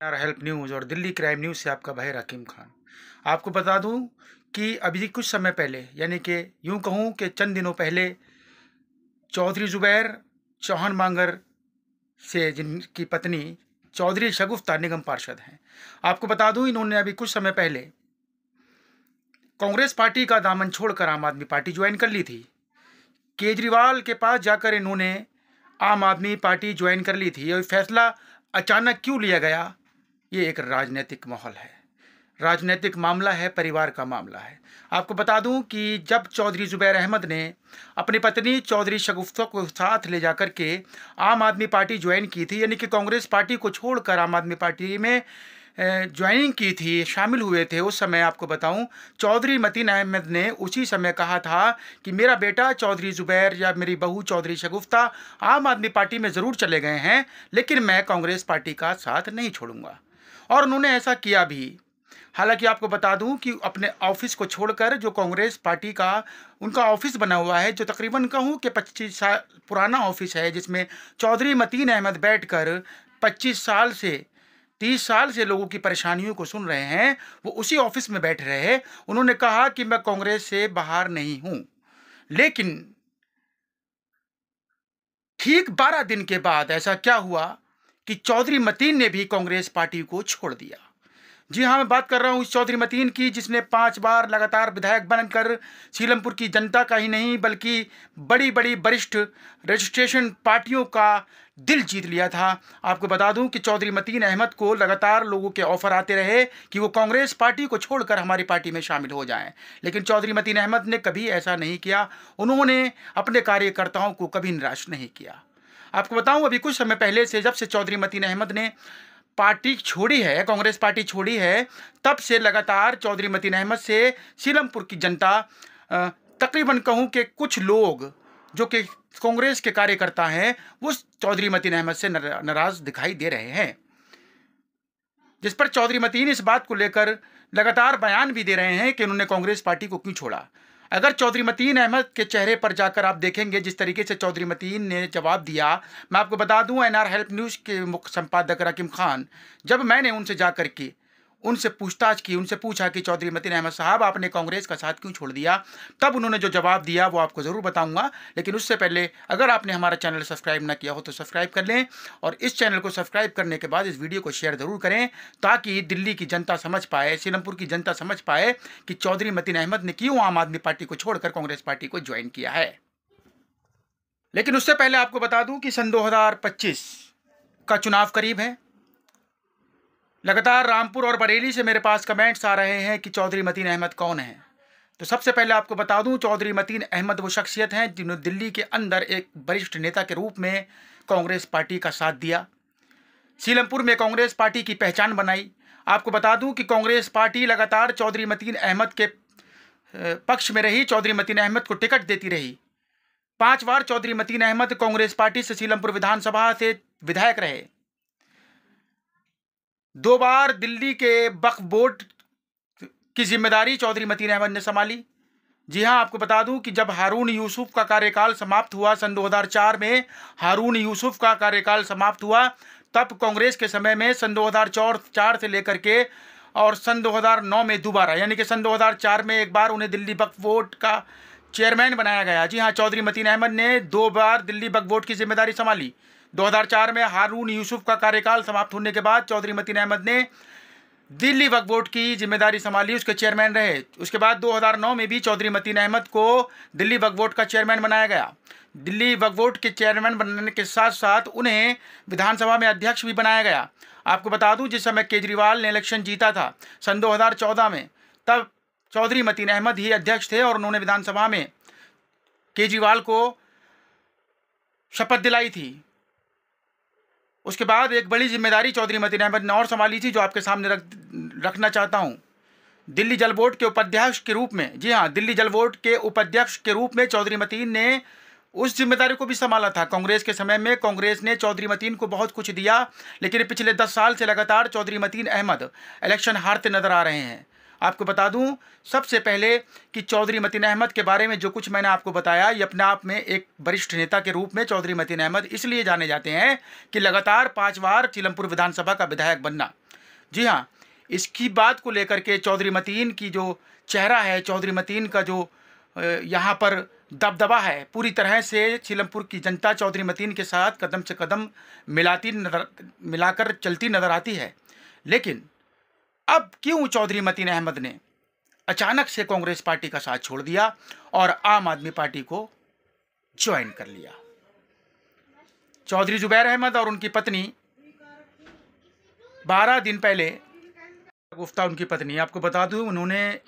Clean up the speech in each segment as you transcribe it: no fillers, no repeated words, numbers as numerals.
Help news और Delhi crime news से आपका भाई रकीम खान। आपको बता दूं कि अभी कुछ समय पहले, यानी कि यूं कहूं कि चंद दिनों पहले, चौधरी जुबैर चौहान मांगर से जिनकी पत्नी चौधरी शगुफ्ता निगम पार्षद हैं, आपको बता दूं इन्होंने अभी कुछ समय पहले कांग्रेस पार्टी का दामन छोड़कर आम आदमी पार्टी ज्वाइन कर ली थी। केजरीवाल के पास जाकर इन्होंने आम आदमी पार्टी ज्वाइन कर ली थी। और फैसला अचानक क्यों लिया गया, ये एक राजनीतिक माहौल है, राजनीतिक मामला है, परिवार का मामला है। आपको बता दूं कि जब चौधरी जुबैर अहमद ने अपनी पत्नी चौधरी शगुफ्ता को साथ ले जाकर के आम आदमी पार्टी ज्वाइन की थी, यानी कि कांग्रेस पार्टी को छोड़कर आम आदमी पार्टी में ज्वाइनिंग की थी, शामिल हुए थे, उस समय आपको बताऊं चौधरी मतीन अहमद ने उसी समय कहा था कि मेरा बेटा चौधरी जुबैर या मेरी बहू चौधरी शगुफ्ता आम आदमी पार्टी में ज़रूर चले गए हैं, लेकिन मैं कांग्रेस पार्टी का साथ नहीं छोड़ूंगा। और उन्होंने ऐसा किया भी। हालांकि आपको बता दूं कि अपने ऑफिस को छोड़कर, जो कांग्रेस पार्टी का उनका ऑफिस बना हुआ है, जो तकरीबन कहूं कि 25 साल पुराना ऑफिस है, जिसमें चौधरी मतीन अहमद बैठकर 25 साल से 30 साल से लोगों की परेशानियों को सुन रहे हैं, वो उसी ऑफिस में बैठ रहे हैं। उन्होंने कहा कि मैं कांग्रेस से बाहर नहीं हूं। लेकिन ठीक 12 दिन के बाद ऐसा क्या हुआ कि चौधरी मतीन ने भी कांग्रेस पार्टी को छोड़ दिया। जी हाँ, मैं बात कर रहा हूँ उस चौधरी मतीन की जिसने 5 बार लगातार विधायक बनकर सीलमपुर की जनता का ही नहीं बल्कि बड़ी बड़ी वरिष्ठ रजिस्ट्रेशन पार्टियों का दिल जीत लिया था। आपको बता दूं कि चौधरी मतीन अहमद को लगातार लोगों के ऑफर आते रहे कि वो कांग्रेस पार्टी को छोड़कर हमारी पार्टी में शामिल हो जाएं, लेकिन चौधरी मतीन अहमद ने कभी ऐसा नहीं किया। उन्होंने अपने कार्यकर्ताओं को कभी निराश नहीं किया। आपको बताऊं अभी कुछ समय पहले से, जब से चौधरी मतीन अहमद ने पार्टी छोड़ी है, कांग्रेस पार्टी छोड़ी है, तब से लगातार चौधरी मतीन अहमद से सीलमपुर की जनता, तकरीबन कहूं कि कुछ लोग जो कि कांग्रेस के कार्यकर्ता हैं, वो चौधरी मतीन अहमद से नाराज दिखाई दे रहे हैं, जिस पर चौधरी मतीन इस बात को लेकर लगातार बयान भी दे रहे हैं कि उन्होंने कांग्रेस पार्टी को क्यों छोड़ा। अगर चौधरी मतीन अहमद के चेहरे पर जाकर आप देखेंगे जिस तरीके से चौधरी मतीन ने जवाब दिया, मैं आपको बता दूं एनआर हेल्प न्यूज़ के मुख्य संपादक रकीम खान, जब मैंने उनसे जाकर के उनसे पूछताछ की, उनसे पूछा कि चौधरी मतीन अहमद साहब आपने कांग्रेस का साथ क्यों छोड़ दिया, तब उन्होंने जो जवाब दिया वो आपको ज़रूर बताऊंगा। लेकिन उससे पहले अगर आपने हमारा चैनल सब्सक्राइब ना किया हो तो सब्सक्राइब कर लें, और इस चैनल को सब्सक्राइब करने के बाद इस वीडियो को शेयर ज़रूर करें, ताकि दिल्ली की जनता समझ पाए, सीलमपुर की जनता समझ पाए कि चौधरी मतीन अहमद ने क्यों आम आदमी पार्टी को छोड़कर कांग्रेस पार्टी को ज्वाइन किया है। लेकिन उससे पहले आपको बता दूं कि सन 2025 का चुनाव करीब है। लगातार रामपुर और बरेली से मेरे पास कमेंट्स आ रहे हैं कि चौधरी मतीन अहमद कौन है। तो सबसे पहले आपको बता दूं, चौधरी मतीन अहमद वो शख्सियत हैं जिन्होंने दिल्ली के अंदर एक वरिष्ठ नेता के रूप में कांग्रेस पार्टी का साथ दिया, सीलमपुर में कांग्रेस पार्टी की पहचान बनाई। आपको बता दूं कि कांग्रेस पार्टी लगातार चौधरी मतीन अहमद के पक्ष में रही, चौधरी मतीन अहमद को टिकट देती रही। 5 बार चौधरी मतीन अहमद कांग्रेस पार्टी से सीलमपुर विधानसभा से विधायक रहे। 2 बार दिल्ली के वक्फ बोर्ड की जिम्मेदारी चौधरी मतीन अहमद ने संभाली। जी हां, आपको बता दूं कि जब हारून यूसुफ का कार्यकाल समाप्त हुआ, सन 2004 में हारून यूसुफ का कार्यकाल समाप्त हुआ, तब कांग्रेस के समय में सन 2004 से लेकर के और सन 2009 में दोबारा, यानी कि सन 2004 में एक बार उन्हें दिल्ली वक्फ बोर्ड का चेयरमैन बनाया गया। जी हाँ, चौधरी मतीन अहमद ने 2 बार दिल्ली वक्फ बोर्ड की जिम्मेदारी संभाली। 2004 में हारून यूसुफ का कार्यकाल समाप्त होने के बाद चौधरी मतीन अहमद ने दिल्ली वक्फ बोर्ड की जिम्मेदारी संभाली, उसके चेयरमैन रहे। उसके बाद 2009 में भी चौधरी मतीन अहमद को दिल्ली वक्फ बोर्ड का चेयरमैन बनाया गया। दिल्ली वक्फ बोर्ड के चेयरमैन बनने के साथ साथ उन्हें विधानसभा में अध्यक्ष भी बनाया गया। आपको बता दूं, जिस समय केजरीवाल ने इलेक्शन जीता था सन 2014 में, तब चौधरी मतीन अहमद ही अध्यक्ष थे और उन्होंने विधानसभा में केजरीवाल को शपथ दिलाई थी। उसके बाद एक बड़ी जिम्मेदारी चौधरी मतीन अहमद ने और संभाली थी, जो आपके सामने रखना चाहता हूं। दिल्ली जल बोर्ड के उपाध्यक्ष के रूप में, जी हां, दिल्ली जल बोर्ड के उपाध्यक्ष के रूप में चौधरी मतीन ने उस जिम्मेदारी को भी संभाला था। कांग्रेस के समय में कांग्रेस ने चौधरी मतीन को बहुत कुछ दिया, लेकिन पिछले 10 साल से लगातार चौधरी मतीन अहमद इलेक्शन हारते नजर आ रहे हैं। आपको बता दूं सबसे पहले कि चौधरी मतीन अहमद के बारे में जो कुछ मैंने आपको बताया, ये अपने आप में एक वरिष्ठ नेता के रूप में चौधरी मतीन अहमद इसलिए जाने जाते हैं कि लगातार 5 बार सीलमपुर विधानसभा का विधायक बनना, जी हाँ, इसकी बात को लेकर के चौधरी मतीन की जो चेहरा है, चौधरी मतीन का जो यहाँ पर दबदबा है, पूरी तरह से सीलमपुर की जनता चौधरी मतीन के साथ कदम से कदम मिलाकर चलती नजर आती है। लेकिन अब क्यों चौधरी मतीन अहमद ने अचानक से कांग्रेस पार्टी का साथ छोड़ दिया और आम आदमी पार्टी को ज्वाइन कर लिया? चौधरी जुबैर अहमद और उनकी पत्नी 12 दिन पहले, गुफ्ता उनकी पत्नी, आपको बता दूं, उन्होंने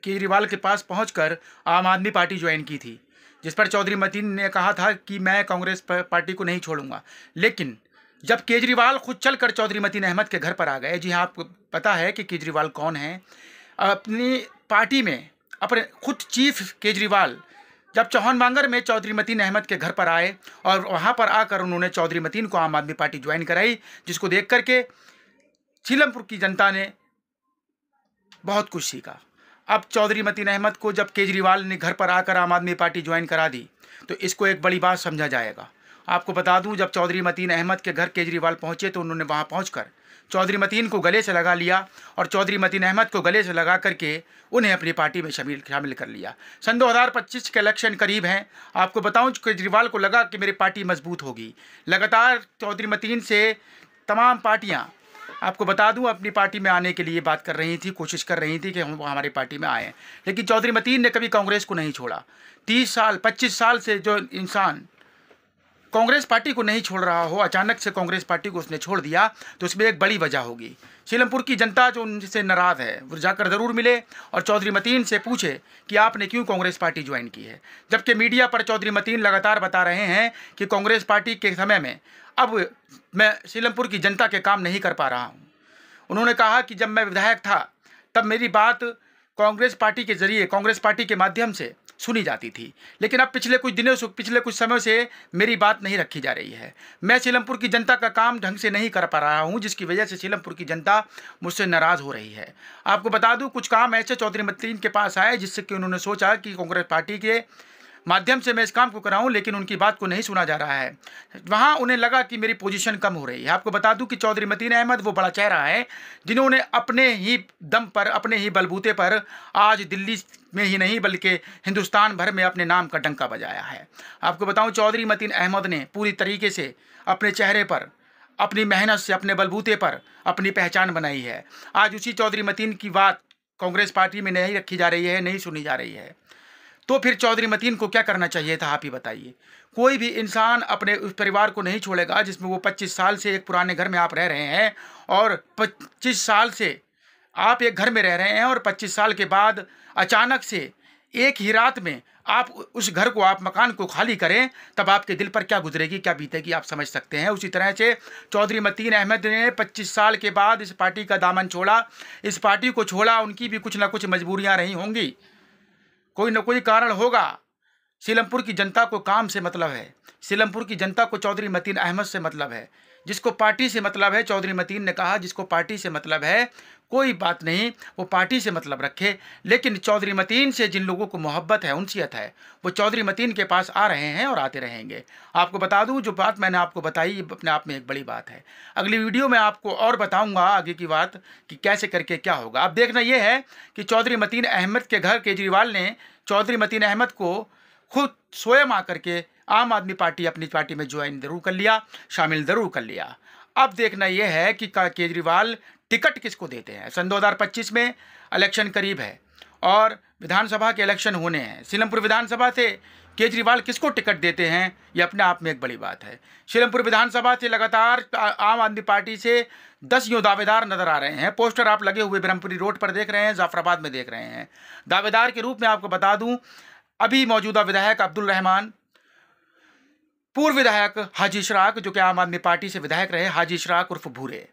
केजरीवाल के पास पहुंचकर आम आदमी पार्टी ज्वाइन की थी, जिस पर चौधरी मतीन ने कहा था कि मैं कांग्रेस पार्टी को नहीं छोड़ूंगा। लेकिन जब केजरीवाल खुद चलकर चौधरी मतीन अहमद के घर पर आ गए, जी हाँ, आपको पता है कि केजरीवाल कौन है, अपनी पार्टी में अपने खुद चीफ केजरीवाल जब चौहान बांगर में चौधरी मतीन अहमद के घर पर आए और वहाँ पर आकर उन्होंने चौधरी मतीन को आम आदमी पार्टी ज्वाइन कराई, जिसको देख करके सीलमपुर की जनता ने बहुत कुछ सीखा। अब चौधरी मतीन अहमद को जब केजरीवाल ने घर पर आकर आम आदमी पार्टी ज्वाइन करा दी तो इसको एक बड़ी बात समझा जाएगा। आपको बता दूं, जब चौधरी मतीन अहमद के घर केजरीवाल पहुंचे तो उन्होंने वहां पहुंचकर चौधरी मतीन को गले से लगा लिया और चौधरी मतीन अहमद को गले से लगा करके उन्हें अपनी पार्टी में शामिल कर लिया। सन 2025 के इलेक्शन करीब हैं। आपको बताऊं, केजरीवाल को लगा कि मेरी पार्टी मजबूत होगी। लगातार चौधरी मतीन से तमाम पार्टियां, आपको बता दूं, अपनी पार्टी में आने के लिए बात कर रही थी, कोशिश कर रही थी कि हम हमारी पार्टी में आए। लेकिन चौधरी मतीन ने कभी कांग्रेस को नहीं छोड़ा। 30 साल 25 साल से जो इंसान कांग्रेस पार्टी को नहीं छोड़ रहा हो, अचानक से कांग्रेस पार्टी को उसने छोड़ दिया, तो इसमें एक बड़ी वजह होगी। सीलमपुर की जनता जो उनसे नाराज़ है वो जाकर ज़रूर मिले और चौधरी मतीन से पूछे कि आपने क्यों कांग्रेस पार्टी ज्वाइन की है। जबकि मीडिया पर चौधरी मतीन लगातार बता रहे हैं कि कांग्रेस पार्टी के समय में अब मैं सीलमपुर की जनता के काम नहीं कर पा रहा हूँ। उन्होंने कहा कि जब मैं विधायक था तब मेरी बात कांग्रेस पार्टी के जरिए, कांग्रेस पार्टी के माध्यम से सुनी जाती थी, लेकिन अब पिछले कुछ समय से मेरी बात नहीं रखी जा रही है। मैं सीलमपुर की जनता का काम ढंग से नहीं कर पा रहा हूं, जिसकी वजह से सीलमपुर की जनता मुझसे नाराज़ हो रही है। आपको बता दूं, कुछ काम ऐसे चौधरी मतीन के पास आए जिससे कि उन्होंने सोचा कि कांग्रेस पार्टी के माध्यम से मैं इस काम को कराऊं, लेकिन उनकी बात को नहीं सुना जा रहा है। वहां उन्हें लगा कि मेरी पोजीशन कम हो रही है। आपको बता दूं कि चौधरी मतीन अहमद वो बड़ा चेहरा है जिन्होंने अपने ही दम पर, अपने ही बलबूते पर आज दिल्ली में ही नहीं बल्कि हिंदुस्तान भर में अपने नाम का डंका बजाया है। आपको बताऊं, चौधरी मतीन अहमद ने पूरी तरीके से अपने चेहरे पर, अपनी मेहनत से, अपने बलबूते पर अपनी पहचान बनाई है। आज उसी चौधरी मतीन की बात कांग्रेस पार्टी में नहीं रखी जा रही है, नहीं सुनी जा रही है। तो फिर चौधरी मतीन को क्या करना चाहिए था, आप ही बताइए। कोई भी इंसान अपने उस परिवार को नहीं छोड़ेगा जिसमें वो 25 साल से एक पुराने घर में आप रह रहे हैं और 25 साल से आप एक घर में रह रहे हैं और 25 साल के बाद अचानक से एक ही रात में आप उस घर को, आप मकान को खाली करें, तब आपके दिल पर क्या गुजरेगी, क्या बीतेगी, आप समझ सकते हैं। उसी तरह से चौधरी मतीन अहमद ने 25 साल के बाद इस पार्टी का दामन छोड़ा, इस पार्टी को छोड़ा। उनकी भी कुछ ना कुछ मजबूरियाँ रही होंगी, कोई न कोई कारण होगा। सीलमपुर की जनता को काम से मतलब है, सीलमपुर की जनता को चौधरी मतीन अहमद से मतलब है। जिसको पार्टी से मतलब है, चौधरी मतीन ने कहा, जिसको पार्टी से मतलब है कोई बात नहीं, वो पार्टी से मतलब रखे। लेकिन चौधरी मतीन से जिन लोगों को मोहब्बत है, उनसियत है, वो चौधरी मतीन के पास आ रहे हैं और आते रहेंगे। आपको बता दूं, जो बात मैंने आपको बताई ये अपने आप में एक बड़ी बात है। अगली वीडियो में आपको और बताऊंगा आगे की बात कि कैसे करके क्या होगा। अब देखना यह है कि चौधरी मतीन अहमद के घर केजरीवाल ने चौधरी मतीन अहमद को खुद स्वयं आकर के आम आदमी पार्टी, अपनी पार्टी में ज्वाइन जरूर कर लिया, शामिल जरूर कर लिया। अब देखना यह है कि केजरीवाल टिकट किसको देते हैं। सन 2025 में इलेक्शन करीब है और विधानसभा के इलेक्शन होने हैं। सीलमपुर विधानसभा से केजरीवाल किसको टिकट देते हैं, ये अपने आप में एक बड़ी बात है। सीलमपुर विधानसभा से लगातार आम आदमी पार्टी से 10 यूँ दावेदार नजर आ रहे हैं। पोस्टर आप लगे हुए ब्रह्मपुरी रोड पर देख रहे हैं, जाफराबाद में देख रहे हैं। दावेदार के रूप में आपको बता दूं, अभी मौजूदा विधायक अब्दुल रहमान, पूर्व विधायक हाजी इशराक जो कि आम आदमी पार्टी से विधायक रहे, हाजी इशराक उर्फ भूरे,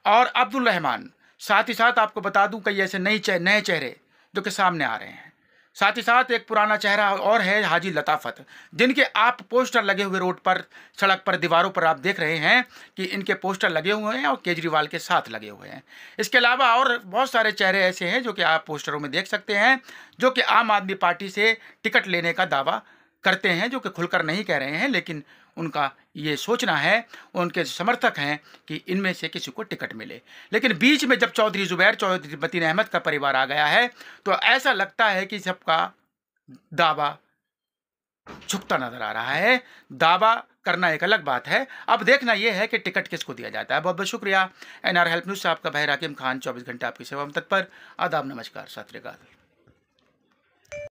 और अब्दुल रहमान। साथ ही साथ आपको बता दूं कई ऐसे नए चेहरे जो कि सामने आ रहे हैं। साथ ही साथ एक पुराना चेहरा और है, हाजी लताफत, जिनके आप पोस्टर लगे हुए रोड पर, सड़क पर, दीवारों पर आप देख रहे हैं कि इनके पोस्टर लगे हुए हैं और केजरीवाल के साथ लगे हुए हैं। इसके अलावा और बहुत सारे चेहरे ऐसे हैं जो कि आप पोस्टरों में देख सकते हैं, जो कि आम आदमी पार्टी से टिकट लेने का दावा करते हैं, जो कि खुलकर नहीं कह रहे हैं, लेकिन उनका ये सोचना है, उनके समर्थक हैं कि इनमें से किसी को टिकट मिले। लेकिन बीच में जब चौधरी ज़ुबैर, चौधरी मतीन अहमद का परिवार आ गया है तो ऐसा लगता है कि सबका दावा झुकता नजर आ रहा है। दावा करना एक अलग बात है, अब देखना यह है कि टिकट किसको दिया जाता है। बहुत बहुत शुक्रिया। एनआर हेल्प न्यूज़ से आपका भाई राकिम खान 24 घंटे आपकी सेवा में तत्पर। आदाब, नमस्कार, सत श्री अकाल।